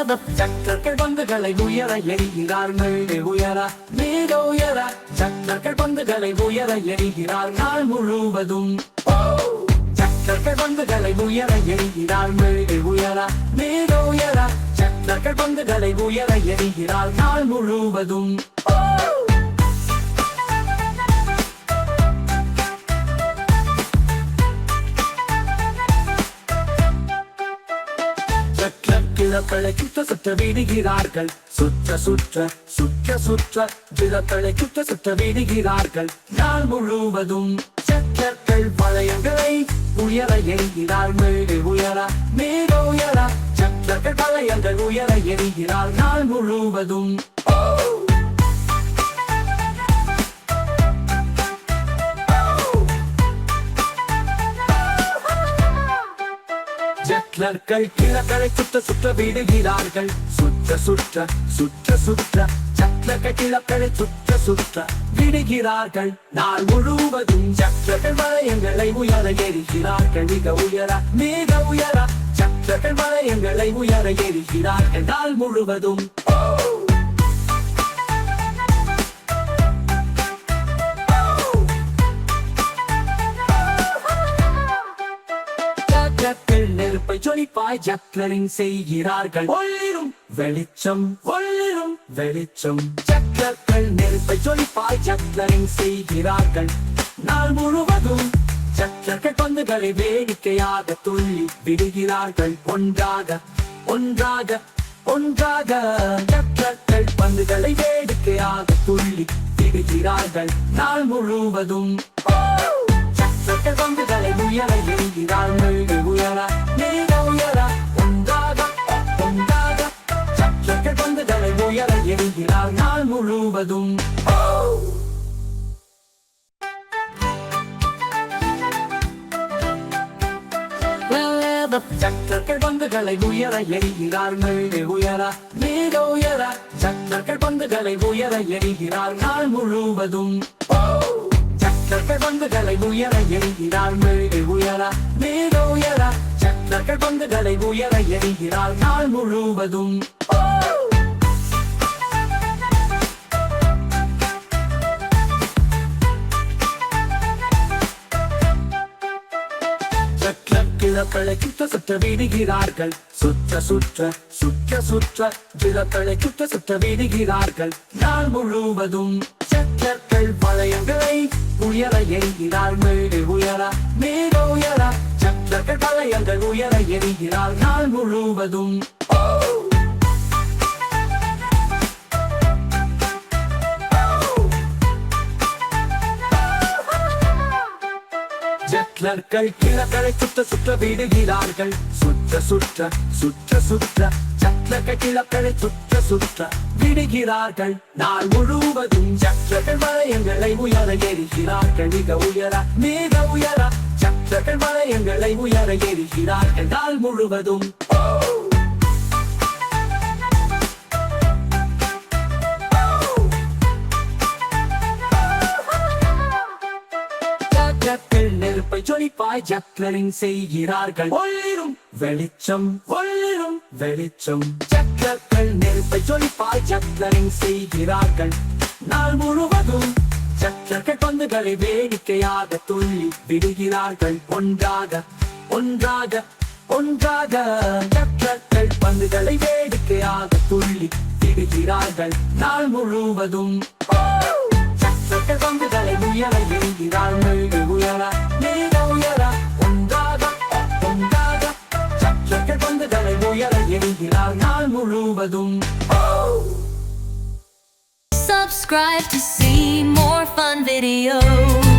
சக்கர்கள் பந்துகளை உயர எறிகிறார் மேலே உயர மிக உயர சக்கர்கள் பந்துகளை உயர எறிகிறார் நாள் முழுவதும் சக்கர்கள் பந்துகளை உயர எறிகிறார் மேலே உயர மிக உயர சக்கர்கள் பந்துகளை உயர எறிகிறார் நாள் முழுவதும் விளக்களை சுற்ற சுற்ற விடுகிறார்கள் சுற்ற சுற்ற சுற்ற சுற்ற விளக்களை சுற்ற சுற்ற விடுகிறார்கள் நாள் முழுவதும் சக்கர்கள் வளையங்களை உயர எறிகிறார் மேலே உயர மிக உயர சக்கர்கள் வளையங்கள் உயர எறிகிறார் நாள் முழுவதும் சக்கர்கள் கிழக்களை சுற்ற சுற்ற விடுகிறார்கள் சுற்ற சுற்ற சுற்ற சுற்ற சக்கர்கள் கிழக்களை சுற்ற சுற்ற விடுகிறார்கள் நாள் முழுவதும் சக்கர்கள் வளையங்களை உயர எறிகிறார்கள் மிக உயர சக்கர்கள் வளையங்களை உயர எறிகிறார்கள் நாள் முழுவதும் நெருப்பை ஜொலிப்பாய் ஜக்லரிங் செய்கிறார்கள் ஒளிரும் வெளிச்சம் ஒளிரும் வெளிச்சம் சக்கர்கள் நெருப்பை ஜொலிப்பாய் ஜக்லரிங் செய்கிறார்கள் நாள் முழுவதும் சக்கர்கள் பந்துகளை வேடிக்கையாக துள்ளி விடுகிறார்கள் ஒன்றாக ஒன்றாக ஒன்றாக சக்கர்கள் பந்துகளை வேடிக்கையாக துள்ளி விடுகிறார்கள் நாள் முழுவதும் சக்கர்கள் பந்துகளை உயர எறிகிறார் மேலே உயர மிக உயர ஒன்றாக ஒன்றாக சக்கர்கள் பந்துகளை உயர எறிகிறார் நாள் முழுவதும் சக்கர்கள் பந்துகளை உயர எறிகிறார் மேலே உயர மிக உயர சக்கர்கள் பந்துகளை உயர எறிகிறார் நாள் முழுவதும் சக்கர்கள் பந்துகளை உயர எறிகிறார் மேலே உயர மிக உயர சக்கர்கள் பந்துகளை உயர எறிகிறார் நாள் முழுவதும் விளக்களை சுற்ற சுற்ற விடுகிறார்கள் சுற்ற சுற்ற சுற்ற சுற்ற விளக்களை சுற்ற சுற்ற விடுகிறார்கள் நாள் முழுவதும் சக்கர்கள் வளையங்களை உயர எறிகிறார் மேலே உயர மிக உயர சக்கர்கள் வளையங்கள் உயர எறிகிறார் நாள் முழுவதும் சக்கர்கள் கிழக்களை சுற்ற சுற்ற விடுகிறார்கள் சுற்ற சுற்ற சுற்ற சுற்ற சக்கர்கள் கிழக்களை சுற்ற சுற்ற விடுகிறார்கள் நாள் முழுவதும் சக்கர்கள் வளையங்களை உயர எறிகிறார்கள் மிக உயர சக்கர்கள் வளையங்களை உயர எறிகிறார்கள் நாள் முழுவதும் நெருப்பை ஜொலிப்பாய் ஜக்லரிங் செய்கிறார்கள் ஒளிரும் வெளிச்சம் ஒளிரும் வெளிச்சம் சக்கர்கள் நெருப்பை ஜொலிப்பாய் ஜக்லரிங் செய்கிறார்கள் நாள் முழுவதும் சக்கர்கள் பந்துகளை வேடிக்கையாக துள்ளி விடுகிறார்கள் ஒன்றாக ஒன்றாக ஒன்றாக சக்கர்கள் பந்துகளை வேடிக்கையாக துள்ளி விடுகிறார்கள் நாள் முழுவதும் சக்கர்கள் பந்துகளை உயர எறிகிறார் மேலே உயர மிக உயர ஒன்றாக ஒன்றாக சக்கர்கள் பந்துகளை உயர எறிகிறார் நாள் முழுவதும் Subscribe to see more fun videos.